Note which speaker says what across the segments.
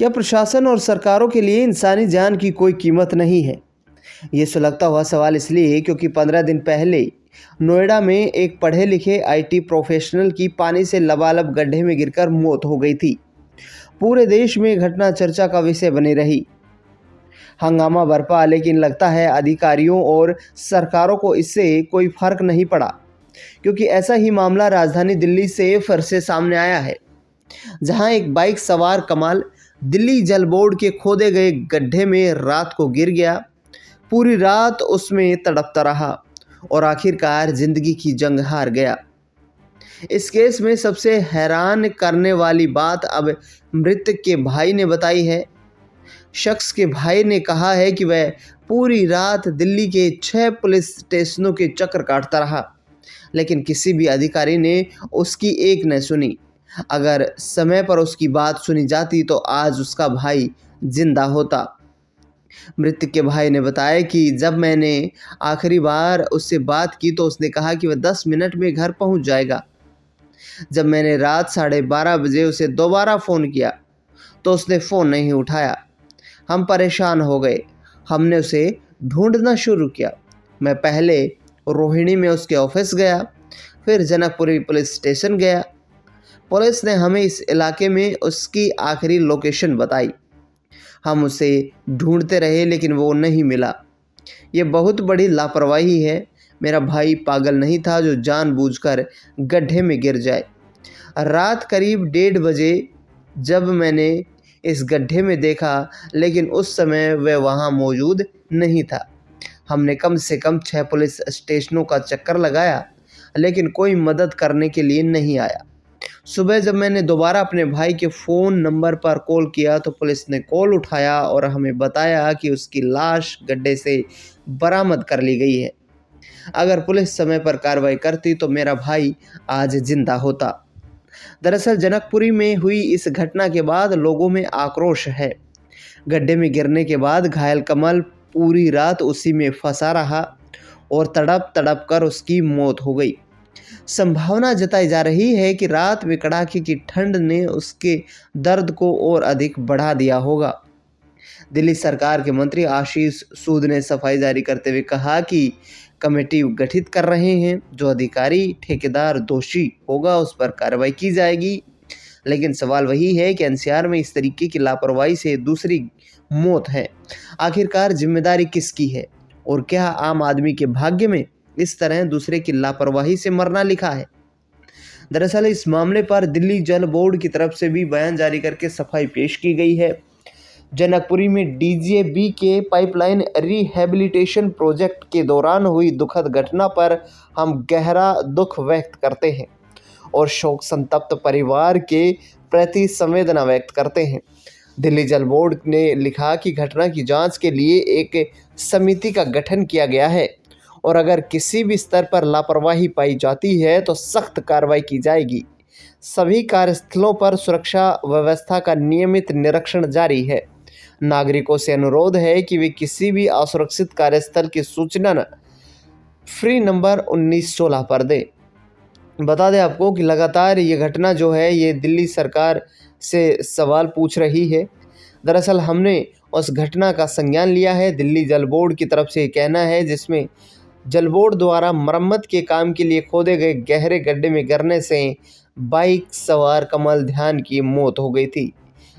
Speaker 1: क्या प्रशासन और सरकारों के लिए इंसानी जान की कोई कीमत नहीं है? ये सुलगता हुआ सवाल इसलिए क्योंकि 15 दिन पहले नोएडा में एक पढ़े लिखे आईटी प्रोफेशनल की पानी से लबालब गड्ढे में गिरकर मौत हो गई थी। पूरे देश में घटना चर्चा का विषय बनी रही। हंगामा बरपा, लेकिन लगता है अधिकारियों और सरकारों को इससे कोई फर्क नहीं पड़ा, क्योंकि ऐसा ही मामला राजधानी दिल्ली से फिर से सामने आया है, जहां एक बाइक सवार कमाल दिल्ली जल बोर्ड के खोदे गए गड्ढे में रात को गिर गया। पूरी रात उसमें तड़पता रहा और आखिरकार जिंदगी की जंग हार गया। इस केस में सबसे हैरान करने वाली बात अब मृतक के भाई ने बताई है। शख्स के भाई ने कहा है कि वह पूरी रात दिल्ली के 6 पुलिस स्टेशनों के चक्कर काटता रहा, लेकिन किसी भी अधिकारी ने उसकी एक न सुनी। अगर समय पर उसकी बात सुनी जाती तो आज उसका भाई जिंदा होता। मृतक के भाई ने बताया कि जब मैंने आखिरी बार उससे बात की तो उसने कहा कि वह 10 मिनट में घर पहुंच जाएगा। जब मैंने रात 12:30 बजे उसे दोबारा फ़ोन किया तो उसने फ़ोन नहीं उठाया। हम परेशान हो गए। हमने उसे ढूंढना शुरू किया। मैं पहले रोहिणी में उसके ऑफिस गया, फिर जनकपुरी पुलिस स्टेशन गया। पुलिस ने हमें इस इलाके में उसकी आखिरी लोकेशन बताई। हम उसे ढूंढते रहे, लेकिन वो नहीं मिला। ये बहुत बड़ी लापरवाही है। मेरा भाई पागल नहीं था जो जानबूझकर गड्ढे में गिर जाए। रात करीब 1:30 बजे जब मैंने इस गड्ढे में देखा, लेकिन उस समय वह वहाँ मौजूद नहीं था। हमने कम से कम 6 पुलिस स्टेशनों का चक्कर लगाया, लेकिन कोई मदद करने के लिए नहीं आया। सुबह जब मैंने दोबारा अपने भाई के फ़ोन नंबर पर कॉल किया तो पुलिस ने कॉल उठाया और हमें बताया कि उसकी लाश गड्ढे से बरामद कर ली गई है। अगर पुलिस समय पर कार्रवाई करती तो मेरा भाई आज जिंदा होता। दरअसल जनकपुरी में हुई इस घटना के बाद लोगों में आक्रोश है। गड्ढे में गिरने के बाद घायल कमल पूरी रात उसी में फंसा रहा और तड़प तड़प कर उसकी मौत हो गई। संभावना जताई जा रही है कि रात में कड़ाके की ठंड ने उसके दर्द को और अधिक बढ़ा दिया होगा। दिल्ली सरकार के मंत्री आशीष सूद ने सफाई जारी करते हुए कहा कि कमेटी गठित कर रहे हैं, जो अधिकारी ठेकेदार दोषी होगा उस पर कार्रवाई की जाएगी। लेकिन सवाल वही है कि एनसीआर में इस तरीके की लापरवाही से दूसरी मौत है। आखिरकार जिम्मेदारी किसकी है, और क्या आम आदमी के भाग्य में इस तरह दूसरे की लापरवाही से मरना लिखा है? दरअसल इस मामले पर दिल्ली जल बोर्ड की तरफ से भी बयान जारी करके सफाई पेश की गई है। जनकपुरी में डीजीबी के पाइपलाइन रिहैबिलिटेशन प्रोजेक्ट के दौरान हुई दुखद घटना पर हम गहरा दुख व्यक्त करते हैं और शोक संतप्त परिवार के प्रति संवेदना व्यक्त करते हैं। दिल्ली जल बोर्ड ने लिखा कि घटना की जांच के लिए एक समिति का गठन किया गया है और अगर किसी भी स्तर पर लापरवाही पाई जाती है तो सख्त कार्रवाई की जाएगी। सभी कार्यस्थलों पर सुरक्षा व्यवस्था का नियमित निरीक्षण जारी है। नागरिकों से अनुरोध है कि वे किसी भी असुरक्षित कार्यस्थल की सूचना फ्री नंबर 1916 पर दें। बता दें आपको कि लगातार ये घटना जो है ये दिल्ली सरकार से सवाल पूछ रही है। दरअसल हमने उस घटना का संज्ञान लिया है। दिल्ली जल बोर्ड की तरफ से कहना है, जिसमें जल बोर्ड द्वारा मरम्मत के काम के लिए खोदे गए गहरे गड्ढे में गिरने से बाइक सवार कमल ध्यान की मौत हो गई थी।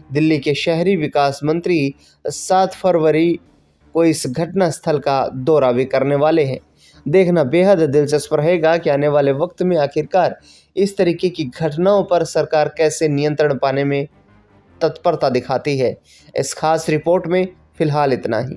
Speaker 1: दिल्ली के शहरी विकास मंत्री 7 फरवरी को इस घटना स्थल का दौरा भी करने वाले हैं। देखना बेहद दिलचस्प रहेगा कि आने वाले वक्त में आखिरकार इस तरीके की घटनाओं पर सरकार कैसे नियंत्रण पाने में तत्परता दिखाती है। इस खास रिपोर्ट में फिलहाल इतना ही।